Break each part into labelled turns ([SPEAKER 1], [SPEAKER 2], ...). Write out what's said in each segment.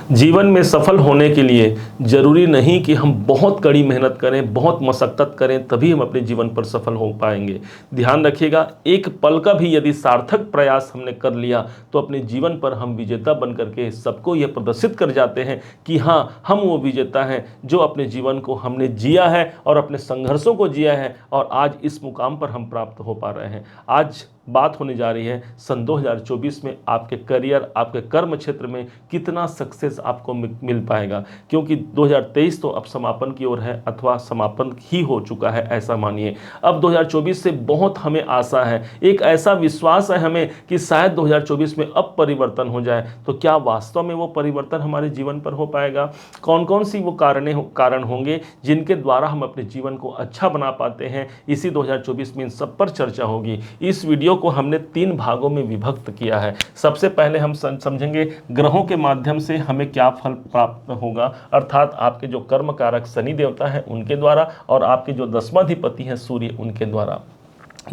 [SPEAKER 1] जीवन में सफल होने के लिए ज़रूरी नहीं कि हम बहुत कड़ी मेहनत करें, बहुत मशक्क़त करें, तभी हम अपने जीवन पर सफल हो पाएंगे। ध्यान रखिएगा, एक पल का भी यदि सार्थक प्रयास हमने कर लिया तो अपने जीवन पर हम विजेता बन करके सबको यह प्रदर्शित कर जाते हैं कि हाँ, हम वो विजेता हैं जो अपने जीवन को हमने जिया है और अपने संघर्षों को जिया है और आज इस मुकाम पर हम प्राप्त हो पा रहे हैं। आज बात होने जा रही है सन 2024 में आपके करियर, आपके कर्म क्षेत्र में कितना सक्सेस आपको मिल पाएगा, क्योंकि 2023 तो अब समापन की ओर है अथवा समापन ही हो चुका है ऐसा मानिए। अब 2024 से बहुत हमें आशा है, एक ऐसा विश्वास है हमें कि शायद 2024 में अब परिवर्तन हो जाए। तो क्या वास्तव में वो परिवर्तन हमारे जीवन पर हो पाएगा? कौन कौन सी वो कारण होंगे जिनके द्वारा हम अपने जीवन को अच्छा बना पाते हैं? इसी 2024 में इन सब पर चर्चा होगी। इस वीडियो को हमने 3 भागों में विभक्त किया है। सबसे पहले हम समझेंगे ग्रहों के माध्यम से हमें क्या फल प्राप्त होगा, अर्थात आपके जो कर्म कारक शनि देवता है उनके द्वारा और आपके जो दशमाधिपति हैं सूर्य उनके द्वारा।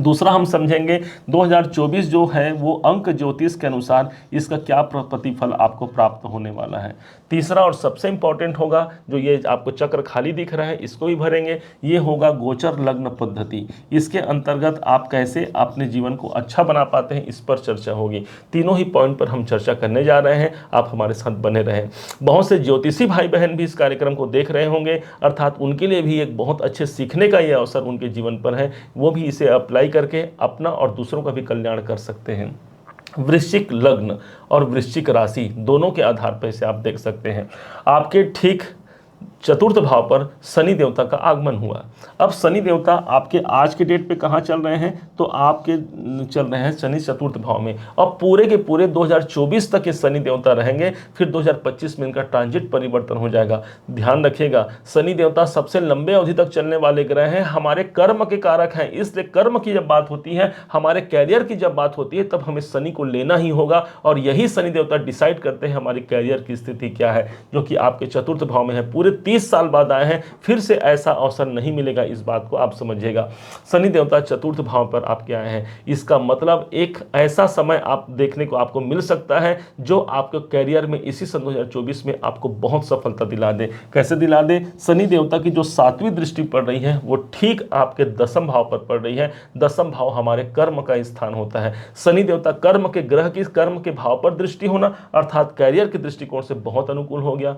[SPEAKER 1] दूसरा हम समझेंगे 2024 जो है वो अंक ज्योतिष के अनुसार इसका क्या प्रतिफल आपको प्राप्त होने वाला है। तीसरा और सबसे इंपॉर्टेंट होगा, जो ये आपको चक्र खाली दिख रहा है इसको भी भरेंगे, ये होगा गोचर लग्न पद्धति। इसके अंतर्गत आप कैसे अपने जीवन को अच्छा बना पाते हैं इस पर चर्चा होगी। तीनों ही पॉइंट पर हम चर्चा करने जा रहे हैं, आप हमारे साथ बने रहें। बहुत से ज्योतिषी भाई बहन भी इस कार्यक्रम को देख रहे होंगे, अर्थात उनके लिए भी एक बहुत अच्छे सीखने का ये अवसर उनके जीवन पर है, वो भी इसे अप्लाई करके अपना और दूसरों का भी कल्याण कर सकते हैं। वृश्चिक लग्न और वृश्चिक राशि दोनों के आधार पर इसे आप देख सकते हैं। आपके ठीक चतुर्थ भाव पर शनि देवता का आगमन हुआ। अब शनि देवता आपके आज के डेट पे कहाँ चल रहे हैं, तो आपके चल रहे हैं शनि चतुर्थ भाव में। अब पूरे के पूरे 2024 तक ये शनि देवता रहेंगे, फिर 2025 में इनका ट्रांजिट परिवर्तन हो जाएगा। ध्यान रखिएगा, शनि देवता सबसे लंबे अवधि तक चलने वाले ग्रह हैं, हमारे कर्म के कारक हैं। इसलिए कर्म की जब बात होती है, हमारे कैरियर की जब बात होती है, तब हमें शनि को लेना ही होगा और यही शनि देवता डिसाइड करते हैं हमारी कैरियर की स्थिति क्या है, जो कि आपके चतुर्थ भाव में है। पूरे 30 साल बाद आए हैं, फिर से ऐसा अवसर नहीं मिलेगा, इस बात को आप समझिएगा। शनि देवता चतुर्थ भाव पर आपके आए हैं, इसका मतलब एक ऐसा समय आप देखने को आपको मिल सकता है जो आपके कैरियर में इसी सन 2024 में आपको बहुत सफलता दिला दे। कैसे दिला दे? शनि देवता की जो 7वीं दृष्टि पड़ रही है वो ठीक आपके दशम भाव पर पड़ रही है। दशम भाव हमारे कर्म का स्थान होता है। शनि देवता कर्म के ग्रह की कर्म के भाव पर दृष्टि होना अर्थात कैरियर के दृष्टिकोण से बहुत अनुकूल हो गया।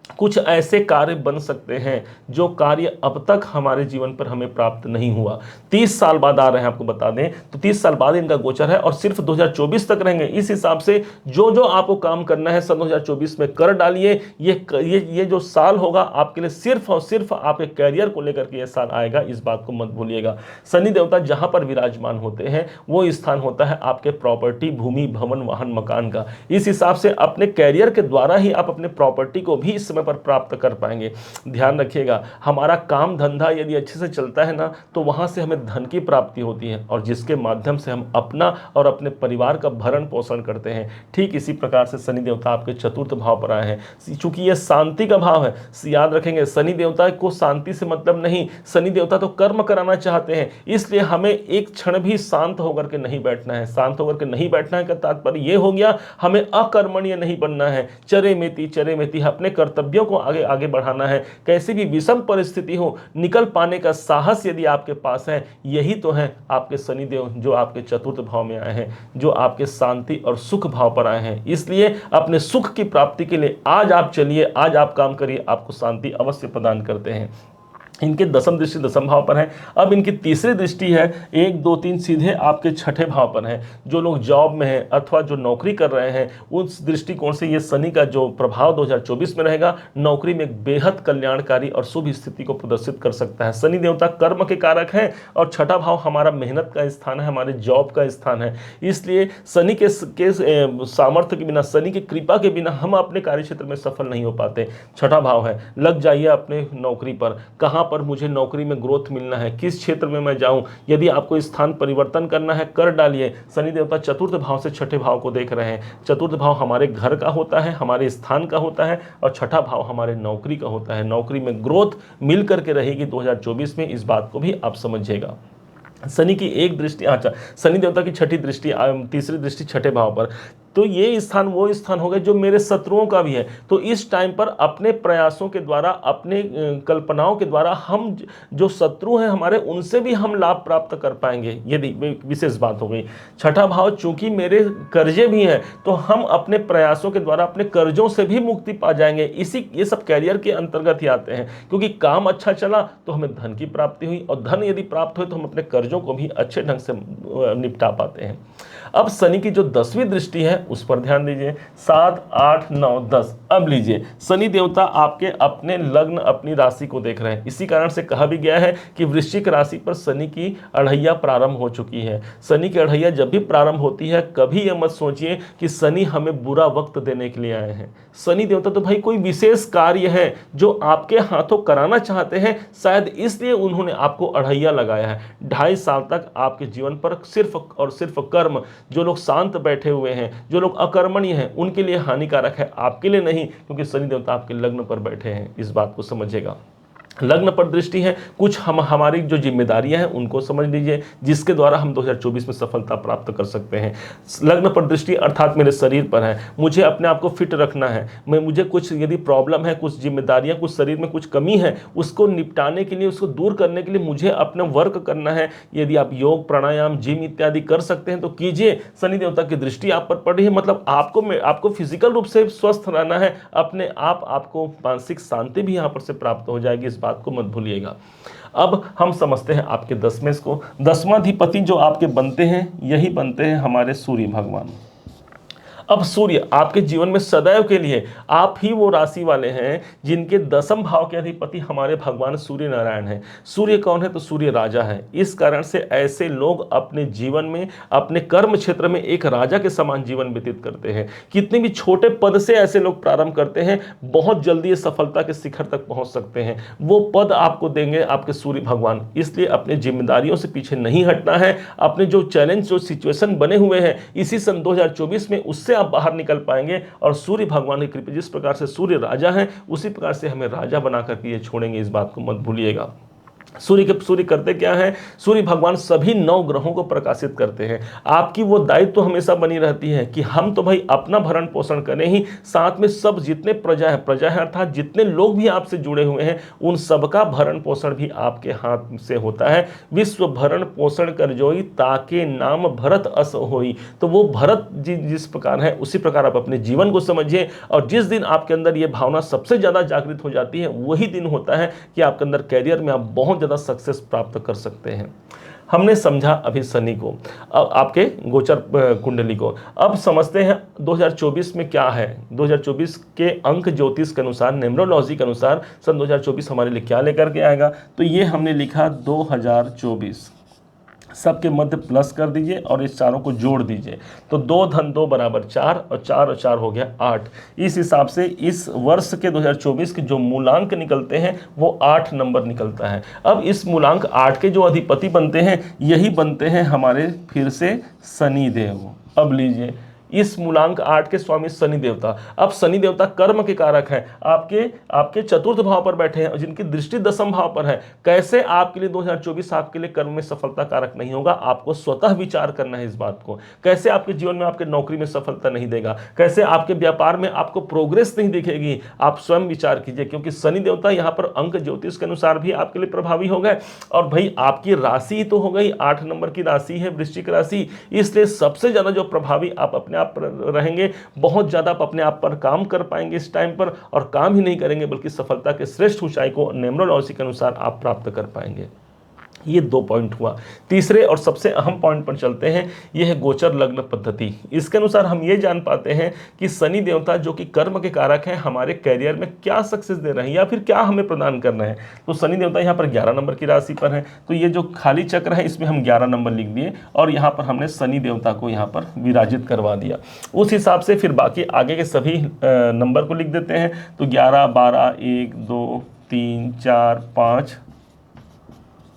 [SPEAKER 1] कुछ ऐसे कार्य बन सकते हैं जो कार्य अब तक हमारे जीवन पर हमें प्राप्त नहीं हुआ, 30 साल बाद आ रहे हैं। आपको बता दें तो 30 साल बाद इनका गोचर है और सिर्फ 2024 तक रहेंगे। इस हिसाब से जो जो आपको काम करना है सन 2024 में कर डालिए। ये जो साल होगा आपके लिए सिर्फ और सिर्फ आपके कैरियर को लेकर के ये साल आएगा, इस बात को मत भूलिएगा। शनि देवता जहां पर विराजमान होते हैं वो स्थान होता है आपके प्रॉपर्टी, भूमि, भवन, वाहन, मकान का। इस हिसाब से अपने कैरियर के द्वारा ही आप अपने प्रॉपर्टी को भी समय पर प्राप्त कर पाएंगे। ध्यान रखिएगा, हमारा काम धंधा यदि अच्छे से चलता है ना, तो वहां से हमें धन की प्राप्ति होती है और जिसके माध्यम से हम अपना और अपने परिवार का भरण पोषण करते हैं। ठीक इसी प्रकार से शनि देवता आपके चतुर्थ भाव पर आए हैं। चूंकि यह शांति का भाव है, याद रखेंगे शनि देवता को शांति से मतलब नहीं, शनि देवता तो कर्म कराना चाहते हैं। इसलिए हमें एक क्षण भी शांत होकर के नहीं बैठना है। शांत होकर के नहीं बैठना है का तात्पर्य यह हो गया हमें अकर्मण्य नहीं बनना है। चरे मेती अपने कर्तव्यों को आगे आगे बढ़ाना है। कैसी भी विषम परिस्थिति हो, निकल पाने का साहस यदि आपके पास है, यही तो है आपके शनि देव जो आपके चतुर्थ भाव में आए हैं, जो आपके शांति और सुख भाव पर आए हैं। इसलिए अपने सुख की प्राप्ति के लिए आज आप चलिए, आज आप काम करिए, आपको शांति अवश्य प्रदान करते हैं। इनके दशम दृष्टि दशम भाव पर है। अब इनकी तीसरी दृष्टि है 1, 2, 3 सीधे आपके छठे भाव पर है। जो लोग जॉब में हैं अथवा जो नौकरी कर रहे हैं, उस दृष्टिकोण से ये शनि का जो प्रभाव 2024 में रहेगा, नौकरी में एक बेहद कल्याणकारी और शुभ स्थिति को प्रदर्शित कर सकता है। शनि देवता कर्म के कारक हैं और छठा भाव हमारा मेहनत का स्थान है, हमारे जॉब का स्थान है। इसलिए शनि के सामर्थ्य के बिना, शनि की कृपा के बिना हम अपने कार्य क्षेत्र में सफल नहीं हो पाते। छठा भाव है, लग जाइए अपने नौकरी पर, कहाँ पर मुझे नौकरी में ग्रोथ मिलना है, किस क्षेत्र में मैं जाऊं। यदि आपको स्थान परिवर्तन करना है, कर डालिए। शनि देवता चतुर्थ भाव से छठे भाव को देख रहे हैं। चतुर्थ भाव हमारे घर का होता है, हमारे स्थान का होता है और छठा भाव हमारे नौकरी का होता है। नौकरी में ग्रोथ मिल करके रहेगी 2024 में, इस बात को भी आप समझिएगा। शनि की एक दृष्टि, अच्छा, शनि देवता की छठी दृष्टि, तीसरी दृष्टि छठे भाव पर। तो ये स्थान वो स्थान हो गए जो मेरे शत्रुओं का भी है। तो इस टाइम पर अपने प्रयासों के द्वारा, अपने कल्पनाओं के द्वारा हम जो शत्रु हैं हमारे, उनसे भी हम लाभ प्राप्त कर पाएंगे। ये विशेष बात हो गई। छठा भाव, चूंकि मेरे कर्जे भी हैं तो हम अपने प्रयासों के द्वारा अपने कर्जों से भी मुक्ति पा जाएंगे। ये सब कैरियर के अंतर्गत ही आते हैं, क्योंकि काम अच्छा चला तो हमें धन की प्राप्ति हुई, और धन यदि प्राप्त हुई तो हम अपने कर्जों को भी अच्छे ढंग से निपटा पाते हैं। अब शनि की जो 10वीं दृष्टि है उस पर ध्यान दीजिए। 7, 8, 9, 10। अब लीजिए, शनि देवता आपके अपने लग्न, अपनी राशि को देख रहे हैं। इसी कारण से कहा भी गया है कि वृश्चिक राशि पर शनि की अढ़ैया प्रारंभ हो चुकी है। शनि की अढ़ैया जब भी प्रारंभ होती है, कभी यह मत सोचिए कि शनि हमें बुरा वक्त देने के लिए आए हैं। शनि देवता तो भाई कोई विशेष कार्य है जो आपके हाथों कराना चाहते हैं, शायद इसलिए उन्होंने आपको अढ़ैया लगाया है। 2.5 साल तक आपके जीवन पर सिर्फ और सिर्फ कर्म, जो लोग शांत बैठे हुए हैं, जो लोग अकर्मण्य हैं, उनके लिए हानिकारक है, आपके लिए नहीं, क्योंकि शनि देवता आपके लग्न पर बैठे हैं। इस बात को समझिएगा। लग्न पर दृष्टि है, कुछ हमारी जो जिम्मेदारियां हैं उनको समझ लीजिए, जिसके द्वारा हम 2024 में सफलता प्राप्त कर सकते हैं। लग्न पर दृष्टि अर्थात मेरे शरीर पर है, मुझे अपने आप को फिट रखना है। मुझे कुछ यदि प्रॉब्लम है, कुछ जिम्मेदारियां, कुछ शरीर में कुछ कमी है, उसको निपटाने के लिए, उसको दूर करने के लिए मुझे अपना वर्क करना है। यदि आप योग, प्राणायाम, जिम इत्यादि कर सकते हैं तो कीजिए। शनि देवता की दृष्टि आप पर पड़ रही है, मतलब आपको फिजिकल रूप से स्वस्थ रहना है, अपने आपको मानसिक शांति भी यहाँ पर से प्राप्त हो जाएगी। इस बात को मत भूलिएगा। अब हम समझते हैं आपके 10वें को। 10वां अधिपति जो आपके बनते हैं, यही बनते हैं हमारे सूर्य भगवान। अब सूर्य आपके जीवन में सदैव के लिए आप ही वो राशि वाले हैं जिनके 10वें भाव के अधिपति हमारे भगवान सूर्य नारायण हैं। सूर्य कौन है? तो सूर्य राजा है। इस कारण से ऐसे लोग अपने जीवन में, अपने कर्म क्षेत्र में एक राजा के समान जीवन व्यतीत करते हैं। कितने भी छोटे पद से ऐसे लोग प्रारंभ करते हैं, बहुत जल्दी ये सफलता के शिखर तक पहुंच सकते हैं। वो पद आपको देंगे आपके सूर्य भगवान। इसलिए अपने जिम्मेदारियों से पीछे नहीं हटना है। अपने जो चैलेंज, जो सिचुएशन बने हुए हैं इसी सन 2024 में, उससे आप बाहर निकल पाएंगे। और सूर्य भगवान की कृपा, जिस प्रकार से सूर्य राजा है उसी प्रकार से हमें राजा बना करके ये छोड़ेंगे। इस बात को मत भूलिएगा। सूर्य करते क्या है? सूर्य भगवान सभी 9 ग्रहों को प्रकाशित करते हैं। आपकी वो दायित्व तो हमेशा बनी रहती है कि हम तो भाई अपना भरण पोषण करें ही, साथ में सब जितने प्रजा है अर्थात जितने लोग भी आपसे जुड़े हुए हैं, उन सबका भरण पोषण भी आपके हाथ से होता है। विश्व भरण पोषण कर जोई, ताके नाम भरत अस होई। तो वो भरत जी जिस प्रकार है उसी प्रकार आप अपने जीवन को समझिए। और जिस दिन आपके अंदर ये भावना सबसे ज्यादा जागृत हो जाती है, वही दिन होता है कि आपके अंदर कैरियर में आप बहुत ज्यादा सक्सेस प्राप्त कर सकते हैं। हमने समझा अभी शनि को, अब आपके गोचर कुंडली को। अब समझते हैं 2024 में क्या है। 2024 के अंक ज्योतिष के अनुसार, न्यूमरोलॉजी के अनुसार सन 2024 हमारे लिए क्या लेकर के आएगा। तो ये हमने लिखा 2024, सबके मध्य प्लस कर दीजिए और इस चारों को जोड़ दीजिए। तो 2 धन 2 बराबर 4 और 4 और 4 हो गया 8। इस हिसाब से इस वर्ष के 2024 के जो मूलांक निकलते हैं वो 8 नंबर निकलता है। अब इस मूलांक 8 के जो अधिपति बनते हैं, यही बनते हैं हमारे फिर से शनि देव। अब लीजिए, इस मूलांक 8 के स्वामी शनि देवता। अब शनि देवता कर्म के कारक हैं, आपके चतुर्थ भाव पर बैठे हैं और जिनकी दृष्टि 10वें भाव पर है। कैसे आपके लिए 2024 आपके लिए कर्म में सफलता कारक नहीं होगा? आपको स्वतः विचार करना है इस बात को। कैसे आपके जीवन में, आपके नौकरी में सफलता नहीं देगा? कैसे आपके व्यापार में आपको प्रोग्रेस नहीं दिखेगी? आप स्वयं विचार कीजिए, क्योंकि शनि देवता यहाँ पर अंक ज्योतिष के अनुसार भी आपके लिए प्रभावी हो गए। और भाई आपकी राशि ही तो हो गई, 8 नंबर की राशि है वृश्चिक राशि। इसलिए सबसे ज्यादा जो प्रभावी आप अपने रहेंगे, बहुत ज्यादा आप अपने आप पर काम कर पाएंगे इस टाइम पर। और काम ही नहीं करेंगे बल्कि सफलता के श्रेष्ठ ऊंचाई को न्यूमरोलॉजी के अनुसार आप प्राप्त कर पाएंगे। ये 2 पॉइंट हुआ। तीसरे और सबसे अहम पॉइंट पर चलते हैं, यह है गोचर लग्न पद्धति। इसके अनुसार हम ये जान पाते हैं कि शनि देवता जो कि कर्म के कारक हैं, हमारे कैरियर में क्या सक्सेस दे रहे हैं या फिर क्या हमें प्रदान कर रहे हैं। तो शनि देवता यहाँ पर 11 नंबर की राशि पर है। तो ये जो खाली चक्र है इसमें हम 11 नंबर लिख दिए और यहाँ पर हमने शनि देवता को यहाँ पर विराजित करवा दिया। उस हिसाब से फिर बाकी आगे के सभी नंबर को लिख देते हैं। तो 11, 12, 1, 2, 3, 4, 5,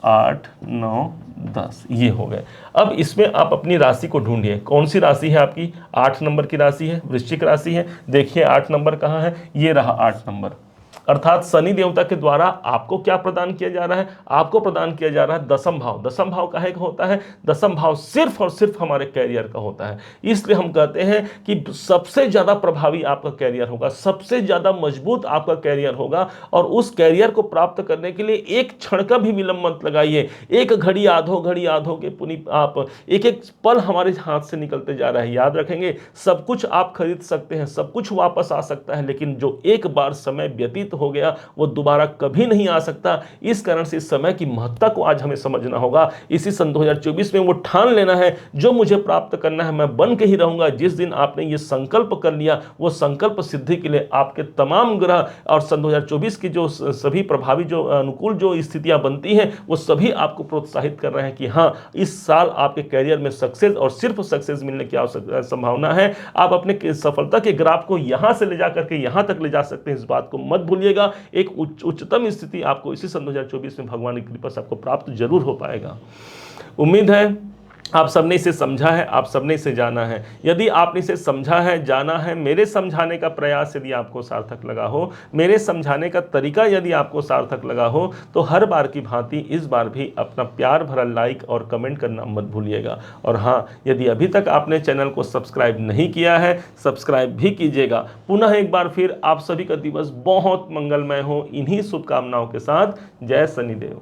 [SPEAKER 1] 8, 9, 10 ये हो गए। अब इसमें आप अपनी राशि को ढूंढिए, कौन सी राशि है आपकी? 8 नंबर की राशि है, वृश्चिक राशि है। देखिए 8 नंबर कहाँ है, ये रहा 8 नंबर। अर्थात शनि देवता के द्वारा आपको क्या प्रदान किया जा रहा है? आपको प्रदान किया जा रहा है दसम भाव। दसम भाव काहे का होता है? दसम भाव सिर्फ और सिर्फ हमारे कैरियर का होता है। इसलिए हम कहते हैं कि सबसे ज्यादा प्रभावी आपका कैरियर होगा, सबसे ज्यादा मजबूत आपका कैरियर होगा, और उस कैरियर को प्राप्त करने के लिए एक क्षण का भी विलंब मत लगाइए। एक घड़ी आधो के पुनी आप एक एक पल हमारे हाथ से निकलते जा रहा है। याद रखेंगे, सब कुछ आप खरीद सकते हैं, सब कुछ वापस आ सकता है, लेकिन जो एक बार समय व्यतीत हो गया वो दोबारा कभी नहीं आ सकता। इस कारण से इस समय की महत्ता को आज हमें समझना होगा। इसी सन 2024 में वो ठान लेना है, जो मुझे प्राप्त करना है मैं बन के ही रहूंगा। जिस दिन आपने ये संकल्प कर लिया, वो संकल्प सिद्धि के लिए आपके तमाम ग्रह और सन 2024 की जो सभी प्रभावी जो अनुकूल जो स्थितियां बनती हैं, वो सभी आपको प्रोत्साहित कर रहे हैं कि हाँ, इस साल आपके कैरियर में सक्सेस और सिर्फ सक्सेस मिलने की संभावना है। आप अपने सफलता के ग्राफ को यहां से ले जाकर के यहां तक ले जा सकते हैं, इस बात को मत भूलिएगा। एक उच्चतम स्थिति आपको इसी सन 2024 में भगवान की कृपा से आपको प्राप्त जरूर हो पाएगा। उम्मीद है आप सबने इसे समझा है, आप सबने इसे जाना है। यदि आपने इसे समझा है, जाना है, मेरे समझाने का प्रयास यदि आपको सार्थक लगा हो, मेरे समझाने का तरीका यदि आपको सार्थक लगा हो, तो हर बार की भांति इस बार भी अपना प्यार भरा लाइक और कमेंट करना मत भूलिएगा। और हाँ, यदि अभी तक आपने चैनल को सब्सक्राइब नहीं किया है, सब्सक्राइब भी कीजिएगा। पुनः एक बार फिर आप सभी का दिवस बहुत मंगलमय हो, इन्हीं शुभकामनाओं के साथ। जय शनिदेव।